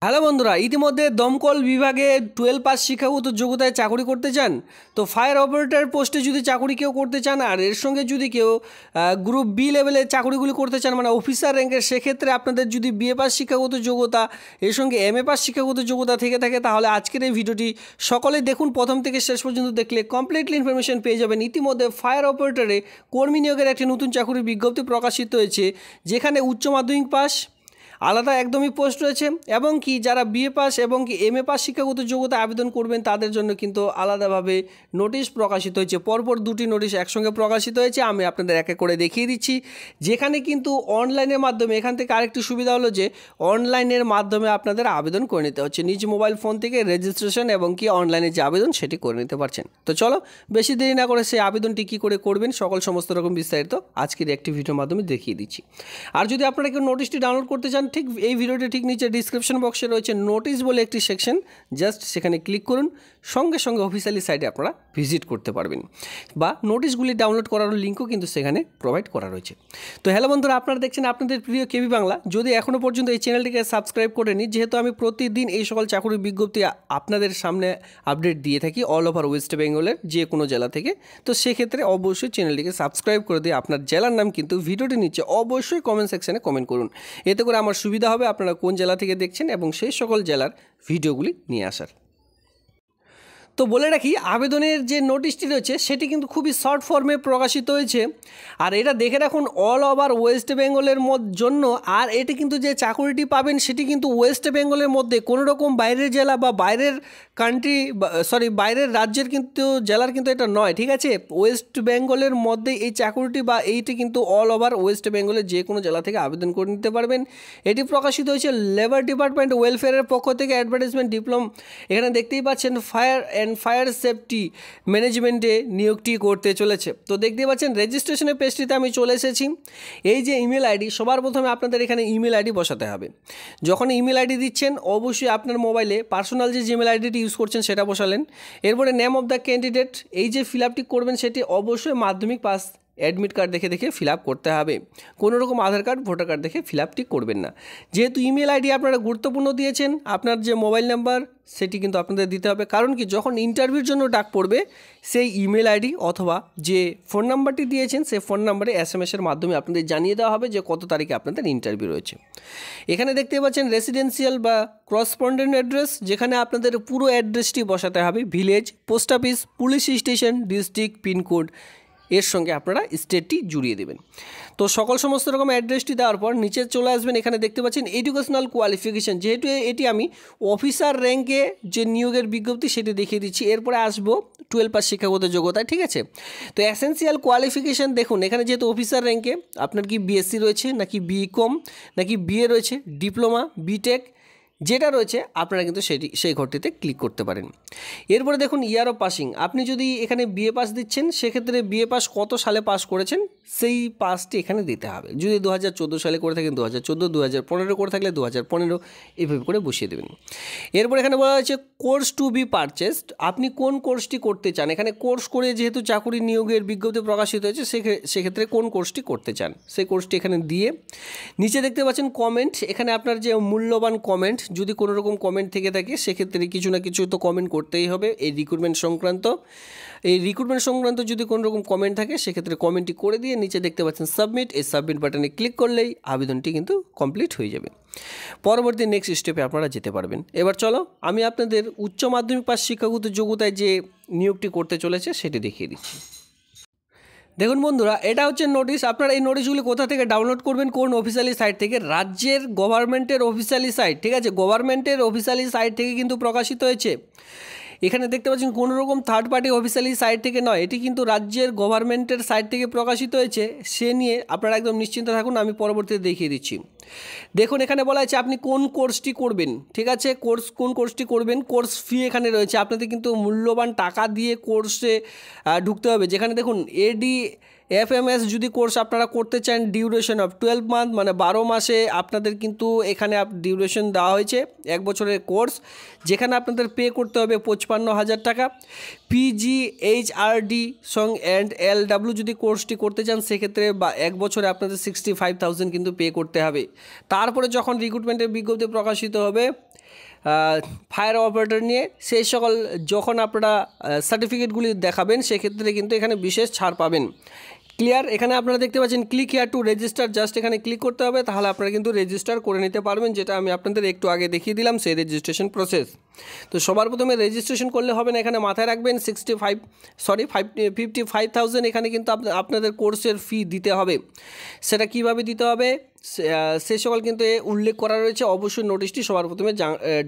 Hello বন্ধুরা, ইতিমধ্যে দমকল বিভাগে 12 পাস শিক্ষাগত যোগ্যতায় চাকরি করতে চান তো ফায়ার অপারেটর পোস্টে যদি চাকরি কেউ করতে চান আর এর সঙ্গে যদি কেউ গ্রুপ বি লেভেলের চাকরিগুলি করতে চান মানে অফিসার র্যাঙ্কের, সেক্ষেত্রে আপনাদের যদি বিএ পাস শিক্ষাগত যোগ্যতা এর সঙ্গে এমএ পাস শিক্ষাগত যোগ্যতা থেকে থাকে তাহলে আজকের এই ভিডিওটি সকলেই দেখুন। প্রথম থেকে শেষ পর্যন্ত দেখলে কমপ্লিটলি ইনফরমেশন পেয়ে যাবেন। ইতিমধ্যে ফায়ার অপারেটরে কর্মী নিয়োগের একটি নতুন চাকরির বিজ্ঞপ্তি প্রকাশিত হয়েছে, যেখানে উচ্চ মাধ্যমিক পাস আলাদা একদমই পোস্ট রয়েছে এবং কি যারা বিএ পাস এবং কি এমএ পাস শিক্ষাগত যোগ্যতা আবেদন করবেন তাদের জন্য কিন্তু আলাদাভাবে নোটিশ প্রকাশিত হয়েছে। পরপর দুটি নোটিশ একসঙ্গে প্রকাশিত হয়েছে, আমি আপনাদের এক এক করে দেখিয়ে দিচ্ছি। যেখানে কিন্তু অনলাইনের মাধ্যমে, এখান থেকে আরেকটি সুবিধা হলো যে অনলাইনের মাধ্যমে আপনাদের আবেদন করে নিতে হচ্ছে। নিজ মোবাইল ফোন থেকে রেজিস্ট্রেশন এবং কি অনলাইনে যে আবেদন সেটি করে নিতে পারছেন। তো চলো বেশি দেরি না করে সেই আবেদনটি কী করে করবেন সমস্ত রকম বিস্তারিত আজকের একটি ভিডিওর মাধ্যমে দেখিয়ে দিচ্ছি। আর যদি আপনারা কেউ নোটিশটি ডাউনলোড করতে চান, ঠিক এই ভিডিওটি ঠিক নিচে ডিসক্রিপশন বক্সে রয়েছে নোটিশ বলে একটি সেকশন, জাস্ট সেখানে ক্লিক করুন, সঙ্গে সঙ্গে অফিসিয়ালি সাইটে আপনারা ভিজিট করতে পারবেন বা নোটিশগুলি ডাউনলোড করার লিঙ্কও কিন্তু সেখানে প্রোভাইড করা রয়েছে। তো হ্যালো বন্ধুরা, আপনারা দেখছেন আপনাদের প্রিয় কেবি বাংলা। যদি এখনও পর্যন্ত এই চ্যানেলটিকে সাবস্ক্রাইব করেনি, যেহেতু আমি প্রতিদিন এই সকল চাকরির বিজ্ঞপ্তি আপনাদের সামনে আপডেট দিয়ে থাকি অল ওভার ওয়েস্ট বেঙ্গলের যে কোনো জেলা থেকে, তো সেক্ষেত্রে অবশ্যই চ্যানেলটিকে সাবস্ক্রাইব করে দিয়ে আপনার জেলার নাম কিন্তু ভিডিওটির নিচে অবশ্যই কমেন্ট সেকশানে কমেন্ট করুন। এতে করে আমার সুবিধা হবে আপনারা কোন জেলা থেকে দেখছেন এবং সেই সকল জেলার ভিডিওগুলি নিয়ে আসার। তো বলে রাখি, আবেদনের যে নোটিশটি রয়েছে সেটি কিন্তু খুবই শর্ট ফর্মে প্রকাশিত হয়েছে। আর এটা দেখে রাখুন অল ওভার ওয়েস্ট বেঙ্গলের জন্য। আর এটি কিন্তু যে চাকরিটি পাবেন সেটি কিন্তু ওয়েস্ট বেঙ্গলের মধ্যে, কোনো রকম বাইরের জেলা বা বাইরের কান্ট্রি বাইরের রাজ্যের কিন্তু জেলার কিন্তু এটা নয়, ঠিক আছে। ওয়েস্ট বেঙ্গলের মধ্যে এই চাকরিটি বা এইটি কিন্তু অল ওভার ওয়েস্ট বেঙ্গলের যে কোনো জেলা থেকে আবেদন করে নিতে পারবেন। এটি প্রকাশিত হয়েছে লেবার ডিপার্টমেন্ট ওয়েলফেয়ারের পক্ষ থেকে, অ্যাডভার্টাইজমেন্ট ডিপ্লোমা। এখানে দেখতেই পাচ্ছেন ফায়ার সেফটি ম্যানেজমেন্টে নিয়োগটি করতে চলেছে। তো দেখতেই পাচ্ছেন রেজিস্ট্রেশনের পেজটিতে আমি চলে এসেছি। এই যে ইমেল আইডি, সবার প্রথমে আপনাদের এখানে ইমেল আইডি বসাতে হবে। যখন ইমেল আইডি দিচ্ছেন অবশ্যই আপনার মোবাইলে পার্সোনাল যে জিমেল আইডিটি ইউজ করছেন সেটা বসালেন। এরপরে নেম অফ দ্য ক্যান্ডিডেট, এই যে ফিল আপটি করবেন সেটি অবশ্যই মাধ্যমিক পাস অ্যাডমিট কার্ড দেখে ফিল আপ করতে হবে। কোনো রকম আধার কার্ড ভোটার কার্ড দেখে ফিল আপটি করবেন না। যেহেতু ইমেল আইডি আপনারা গুরুত্বপূর্ণ দিয়েছেন, আপনার যে মোবাইল নাম্বার সেটি কিন্তু আপনাদের দিতে হবে। কারণ কি, যখন ইন্টারভিউর জন্য ডাক পড়বে সেই ইমেল আইডি অথবা যে ফোন নাম্বারটি দিয়েছেন সেই ফোন নাম্বারে SMS-এর মাধ্যমে আপনাদের জানিয়ে দেওয়া হবে যে কত তারিখে আপনাদের ইন্টারভিউ রয়েছে। এখানে দেখতে পাচ্ছেন রেসিডেন্সিয়াল বা করসপন্ডেন্ট অ্যাড্রেস, যেখানে আপনাদের পুরো অ্যাড্রেসটি বসাতে হবে। Village, post office, police station, district, pincode, এর সঙ্গে আপনারা স্টেটটি জুড়িয়ে দেবেন। তো সমস্ত রকম অ্যাড্রেসটি দেওয়ার পর নিচে চলে আসবেন। এখানে দেখতে পাচ্ছেন এডুকেশনাল কোয়ালিফিকেশান, যেহেতু এটি আমি অফিসার র্যাঙ্কে যে নিয়োগের বিজ্ঞপ্তি সেটি দেখিয়ে দিচ্ছি। এরপরে আসবো 12 পাস শিক্ষাগত যোগ্যতায়, ঠিক আছে। তো এসেন্সিয়াল কোয়ালিফিকেশান দেখুন, এখানে যেহেতু অফিসার র্যাঙ্কে আপনার কি BSc রয়েছে নাকি BCom নাকি BA রয়েছে, ডিপ্লোমা, বিটেক যেটা রয়েছে আপনারা কিন্তু সেই ঘরটিতে ক্লিক করতে পারেন। এরপরে দেখুন ইয়ার অফ পাসিং, আপনি যদি এখানে বিএ পাস দিচ্ছেন সেক্ষেত্রে বিএ পাস কত সালে পাস করেছেন সেই পাসটি এখানে দিতে হবে। যদি 2014 সালে করে থাকেন 2014, 2015 করে থাকলে 2015, এইভাবে করে বসিয়ে দেবেন। এরপর এখানে বলা হয়েছে কোর্স টু বি পারচেসড, আপনি কোন কোর্সটি করতে চান। এখানে কোর্স করে যেহেতু চাকরি নিয়োগের বিজ্ঞপ্তি প্রকাশিত হয়েছে সেক্ষেত্রে কোন কোর্সটি করতে চান সেই কোর্সটি এখানে দিয়ে নিচে দেখতে পাচ্ছেন কমেন্ট, এখানে আপনার যে মূল্যবান কমেন্ট, যদি কোনো রকম কমেন্ট থেকে থাকে সেক্ষেত্রে কিছু না কিছু তো কমেন্ট করতেই হবে এই রিক্রুটমেন্ট সংক্রান্ত যদি কোনো রকম কমেন্ট থাকে সেক্ষেত্রে কমেন্টটি করে দিয়ে নিচে দেখতে পাচ্ছেন সাবমিট, এই সাবমিট বাটনে ক্লিক করলেই আবেদনটি কিন্তু কমপ্লিট হয়ে যাবে। পরবর্তী নেক্সট স্টেপে আপনারা যেতে পারবেন। এবার চলো আমি আপনাদের উচ্চ মাধ্যমিক পাস শিক্ষাগত যোগ্যতায় যে নিয়োগটি করতে চলেছে সেটি দেখিয়ে দিচ্ছি। দেখুন বন্ধুরা, এটা হচ্ছে নোটিশ। আপনারা এই নোটিশগুলি কোথা থেকে ডাউনলোড করবেন, কোন অফিসিয়ালি সাইট থেকে, রাজ্যের গভর্নমেন্টের অফিসিয়ালি সাইট, ঠিক আছে। গভর্নমেন্টের অফিসিয়ালি সাইট থেকে কিন্তু প্রকাশিত হয়েছে। এখানে দেখতে পাচ্ছেন কোনো রকম থার্ড পার্টি অফিসিয়ালি সাইট থেকে নয়, এটি কিন্তু রাজ্যের গভর্নমেন্টের সাইট থেকে প্রকাশিত হয়েছে। সে নিয়ে আপনারা একদম নিশ্চিন্ত থাকুন, আমি পরবর্তীতে দেখিয়ে দিচ্ছি। দেখুন এখানে বলা হয়েছে আপনি কোন কোর্সটি করবেন, ঠিক আছে। কোন কোর্সটি করবেন, কোর্স ফি এখানে রয়েছে। আপনাদের কিন্তু মূল্যবান টাকা দিয়ে কোর্সে ঢুকতে হবে। যেখানে দেখুন ADFMS যদি কোর্স আপনারা করতে চান, ডিউরেশন অফ 12 মান্থ, মানে 12 মাসে আপনাদের কিন্তু এখানে ডিউরেশন দেওয়া হয়েছে, 1 বছরের কোর্স, যেখানে আপনাদের পে করতে হবে 55,000 টাকা। PGHRD & LW যদি কোর্সটি করতে চান সেক্ষেত্রে 1 বছরে আপনাদের 65,000 কিন্তু পে করতে হবে। তারপরে যখন রিক্রুটমেন্টের বিজ্ঞপ্তি প্রকাশিত হবে ফায়ার অপারেটর নিয়ে, সেই সকল যখন আপনারা সার্টিফিকেটগুলি দেখাবেন সেক্ষেত্রে কিন্তু এখানে বিশেষ ছাড় পাবেন। ক্লিয়ার? এখানে আপনারা দেখতে পাচ্ছেন click here to register, just এখানে ক্লিক করতে হবে, তাহলে আপনারা কিন্তু রেজিস্টার করে নিতে পারবেন, যেটা আমি আপনাদের একটু আগে দেখিয়ে দিলাম সেই রেজিস্ট্রেশন প্রসেস। তো সবার প্রথমে রেজিস্ট্রেশন করলে হবে না, এখানে মাথায় রাখবেন 55,000 এখানে কিন্তু আপনাদের কোর্সের ফি দিতে হবে। সেটা কিভাবে দিতে হবে সে সকল কিন্তু উল্লেখ করা রয়েছে। অবশ্যই নোটিশটি সবার প্রথমে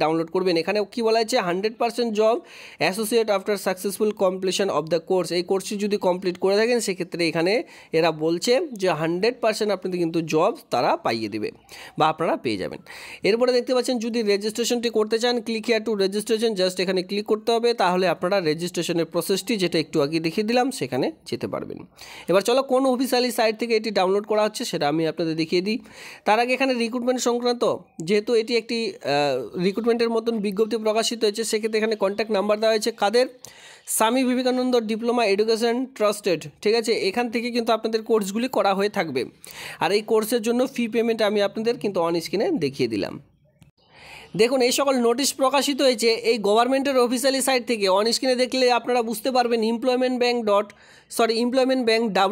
ডাউনলোড করবেন। এখানে কি বলা হয়েছে, 100% job associate after successful completion of the course. এই কোর্সটি যদি কমপ্লিট করে থাকেন সেক্ষেত্রে এখানে এরা বলছে যে 100% আপনাদের কিন্তু জব তারা পাইয়ে দেবে বা আপনারা পেয়ে যাবেন। এরপরে দেখতে পাচ্ছেন যদি রেজিস্ট্রেশনটি করতে চান, click here two registration, just এখানে ক্লিক করতে হবে, তাহলে আপনারা রেজিস্ট্রেশনের প্রসেসটি যেটা একটু আগে দেখিয়ে দিলাম সেখানে যেতে পারবেন। এবার চলো কোন অফিসিয়ালি সাইট থেকে এটি ডাউনলোড করা হচ্ছে সেটা আমি আপনাদের দেখিয়ে দিই। তার আগে এখানে রিক্রুটমেন্ট সংক্রান্ত, যেহেতু এটি একটি রিক্রুটমেন্টের মতন বিজ্ঞপ্তি প্রকাশিত হয়েছে, সেক্ষেত্রে এখানে কন্ট্যাক্ট নাম্বার দেওয়া হয়েছে কাদের, Swami Vivekananda diploma education trusted, ঠিক আছে। এখান থেকে কিন্তু আপনাদের কোর্সগুলি করা হয়ে থাকবে। আর এই কোর্সের জন্য ফি পেমেন্ট আমি আপনাদের কিন্তু অন স্ক্রিনে দেখিয়ে দিলাম। দেখুন এই সকল নোটিশ প্রকাশিত হয়েছে এই গভর্নমেন্টের অফিসিয়ালি সাইট থেকে। অন স্ক্রিনে দেখলে আপনারা বুঝতে পারবেন এমপ্লয়মেন্ট ব্যাংক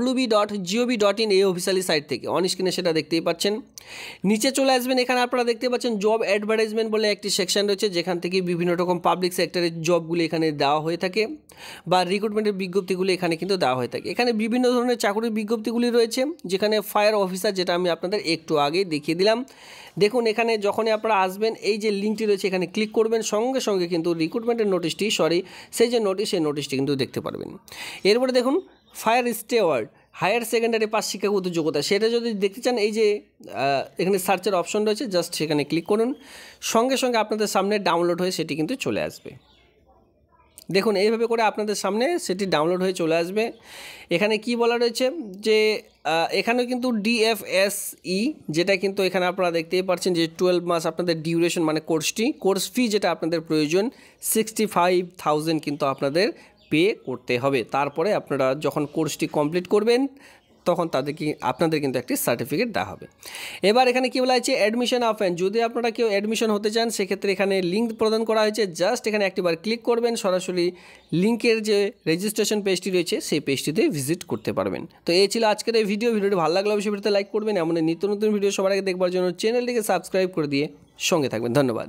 wb.gov.in এই অফিসিয়ালি সাইট থেকে। অন স্ক্রিনে সেটা দেখতেই পাচ্ছেন। নিচে চলে আসবেন, এখানে আপনারা দেখতে পাচ্ছেন জব অ্যাডভার্টাইজমেন্ট বলে একটি সেকশন রয়েছে, যেখান থেকে বিভিন্ন রকম পাবলিক সেক্টরের জবগুলি এখানে দেওয়া হয়ে থাকে বা রিক্রুটমেন্টের বিজ্ঞপ্তিগুলি এখানে কিন্তু দেওয়া হয়ে থাকে। এখানে বিভিন্ন ধরনের চাকরির বিজ্ঞপ্তিগুলি রয়েছে, যেখানে ফায়ার অফিসার, যেটা আমি আপনাদের একটু আগে দেখিয়ে দিলাম। দেখুন এখানে যখনই আপনারা আসবেন এই যে লিঙ্কটি রয়েছে এখানে ক্লিক করবেন, সঙ্গে সঙ্গে কিন্তু রিক্রুটমেন্টের নোটিশটি সেই নোটিশটি কিন্তু দেখতে পারবেন। এরপরে দেখুন fire steward higher secondary pass শিক্ষাগত যোগ্যতা, সেটা যদি দেখতে চান এই যে এখানে সার্চের অপশন রয়েছে, জাস্ট সেখানে ক্লিক করুন, সঙ্গে সঙ্গে আপনাদের সামনে ডাউনলোড হয়ে সেটি কিন্তু চলে আসবে। দেখুন এইভাবে করে আপনাদের সামনে সেটি ডাউনলোড হয়ে চলে আসবে। এখানে কি বলা রয়েছে যে এখানেও কিন্তু DFSE, যেটা কিন্তু এখানে আপনারা দেখতেই পাচ্ছেন যে 12 মাস আপনাদের ডিউরেশন, মানে কোর্স ফি যেটা আপনাদের প্রয়োজন 65,000 কিন্তু আপনাদের পে করতে হবে। তারপরে আপনারা যখন কোর্সটি কমপ্লিট করবেন তখন আপনাদের কিন্তু একটি সার্টিফিকেট দেওয়া হবে। এবার এখানে কী বলা হয়েছে, অ্যাডমিশন ওপেন। যদি আপনারা কেউ অ্যাডমিশন হতে চান সেক্ষেত্রে এখানে লিঙ্ক প্রদান করা হয়েছে, জাস্ট এখানে একটিবার ক্লিক করবেন, সরাসরি লিঙ্কের যে রেজিস্ট্রেশন পেজটি রয়েছে সেই পেজটিতে ভিজিট করতে পারবেন। তো এই ছিল আজকের এই ভিডিওটি ভালো লাগলে অবশ্যই ভিডিওতে লাইক করবেন। এমন নিত্য নতুন ভিডিও সবার আগে দেখবার জন্য চ্যানেলটিকে সাবস্ক্রাইব করে দিয়ে সঙ্গে থাকবেন। ধন্যবাদ।